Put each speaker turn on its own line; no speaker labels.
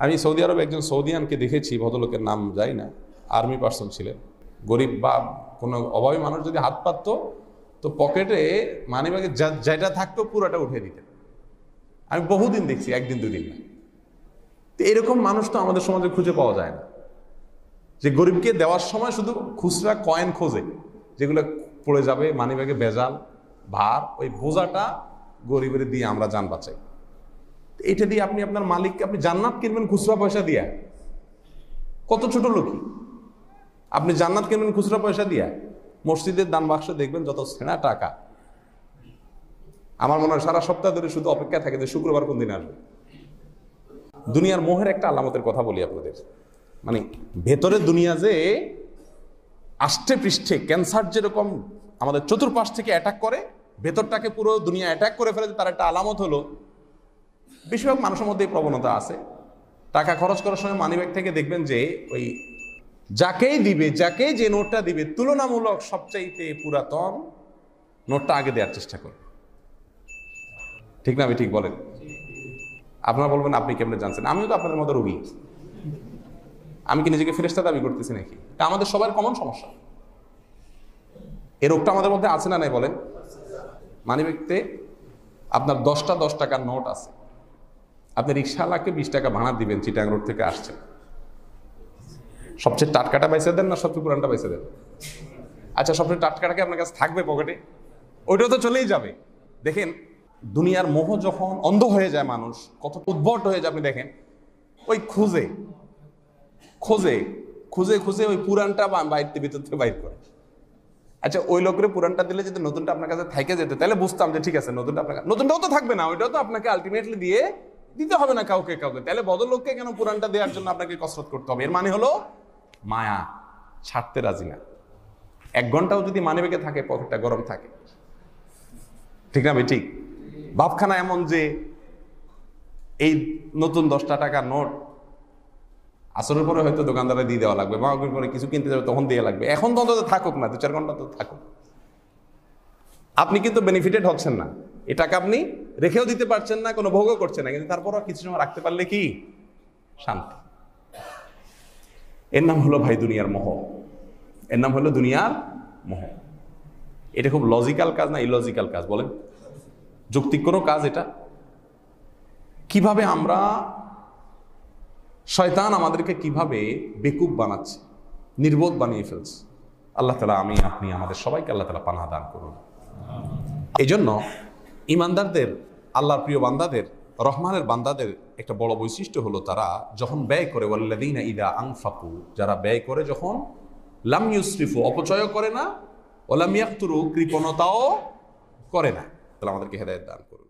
আমি সৌদি আরবে একজন সৌদিয়ানকে দেখেছি, ভদ্রলোকের নাম যাই না, আর্মি পার্সন ছিলেন, গরিব বা কোনো অভাবী মানুষ যদি হাত পাতত তো পকেটে মানিব্যাগে যেটা থাকতো পুরোটা উঠে দিতেন। আমি বহুদিন দেখছি, একদিন দুদিন না। তো এরকম মানুষ তো আমাদের সমাজে খুঁজে পাওয়া যায় না, যে গরিবকে দেওয়ার সময় শুধু খুচরা কয়েন খোঁজে, যেগুলো পড়ে যাবে মানিব্যাগে ভেজাল ভার, ওই বোঝাটা গরিবের দিয়ে আমরা জান বাঁচাই। এইটা দিয়ে আপনি আপনার মালিককে আপনি জান্নাত কিনবেন খুচরা পয়সা দিয়া? কত ছোট লোকই আপনি জান্নাত কিনবেন খুচরা পয়সা দিয়া? মসজিদের দান বাক্স দেখবেন যত ছেঁড়া টাকা, আমার মনে হয় সারা সপ্তাহ ধরে শুধু অপেক্ষা থাকে যে শুক্রবার কোন দিন আসবে। দুনিয়ার মোহের একটা আলামতের কথা বলি আপনাদের, মানে ভেতরে দুনিয়া যে আষ্টে পৃষ্ঠে ক্যান্সার যেরকম আমাদের চতুর্পাশ থেকে অ্যাটাক করে, ভেতরটাকে পুরো দুনিয়া অ্যাটাক করে ফেলে, তার একটা আলামত হলো বেশিরভাগ মানুষের মধ্যে এই প্রবণতা আছে। টাকা খরচ করার সময় মানিব্যাগ থেকে দেখবেন যে ওই যাকেই দিবে, যাকেই যে নোটটা দিবে তুলনামূলক সবচাইতে পুরাতন নোটটা আগে দেওয়ার চেষ্টা করে। ঠিক না? আমি ঠিক বলেন? আপনারা বলবেন আপনি কেমনে জানছেন? আমিও তো আপনাদের মতো রোগী। আমি কি নিজেকে ফেরেশতা দাবি করতেছি নাকি? এটা আমাদের সবার কমন সমস্যা। এই রোগটা আমাদের মধ্যে আছে না নাই বলেন? মানিব্যাগতে আপনার 10টা 10 টাকার নোট আছে, আপনি রিক্সাওয়ালাকে 20 টাকা ভাড়া দিবেন, চিটাং রোড থেকে আসছেন, সবচেয়ে টাটকাটা বাইসে দেন না সবচেয়ে পুরানটা বাইসে দেন? আচ্ছা, সবচেয়ে টাটকাটাকে আপনার কাছে থাকবে পকেটে, ওইটাও তো চলেই যাবে। দেখেন দুনিয়ার মোহ যখন অন্ধ হয়ে যায়, মানুষ কত উদ্ভট হয়ে যায়। আপনি দেখেন ওই খুঁজে খুঁজে খুঁজে খুঁজে ওই পুরানটা বাইরতে ভিতর থেকে বাইর করে। আচ্ছা, ওই লোকের পুরানটা দিলে যদি নতুনটা আপনার কাছে থাইকে যেত তাহলে বুঝতাম যে ঠিক আছে, নতুনটা আপনার, নতুনটাও তো থাকবে না, ওইটাও তো আপনাকে আলটিমেটলি দিতে হবে না কাউকে। তাহলে বদলোককে কেন পুরানটা দেওয়ার জন্য আপনাকে কসরত করতে হবে? এর মানে হলো মায়া, ছাড়তে রাজি না। 1 ঘন্টাও যদি মানিব্যাগে থাকে পকেটটা গরম থাকে। ঠিক না ভাই? ঠিক। ভাবখানা এমন যে এই নতুন 10টা টাকার নোট আসরের পরে হয়তো দোকানদারে দিয়ে দেওয়া লাগবে, মাগরিবের পরে কিছু কিনতে যাবে তখন দিয়ে লাগবে। এখন তো অন্তত থাকুক না, 2-4 ঘন্টা তো থাকুক। আপনি কিন্তু বেনিফিটেড হচ্ছেন না, এ টাকা আপনি রেখেও দিতে পারছেন না, কোনো ভোগও করছেন না, কিন্তু তারপরও কিছু সময় রাখতে পারলে কি শান্তি। এর নাম হলো ভাই দুনিয়ার মোহ, এর নাম হলো দুনিয়ার মোহ। এটা খুব লজিক্যাল কাজ না ইলজিক্যাল কাজ বলেন? যৌক্তিক কোনো কাজ এটা? কিভাবে আমরা, শয়তান আমাদেরকে কিভাবে বেকুব বানাচ্ছে, নির্বোধ বানিয়ে ফেলছে। আল্লাহ তাআলা, আমি আপনি আমাদের সবাইকে আল্লাহ তাআলা পানাহ দান করুন। এই জন্য ইমানদারদের, আল্লাহর প্রিয় বান্দাদের, রহমানের বান্দাদের একটা বড় বৈশিষ্ট্য হলো তারা যখন ব্যয় করে, ওয়াল্লাযীনা ইযা আনফাকু, যারা ব্যয় করে যখন, লাম ইউসরিফু, অপচয় করে না, ওয়া লাম ইয়াকতুরু, কৃপণতাও করে না। তাহলে আমাদেরকে হেদায়েত দান করুন।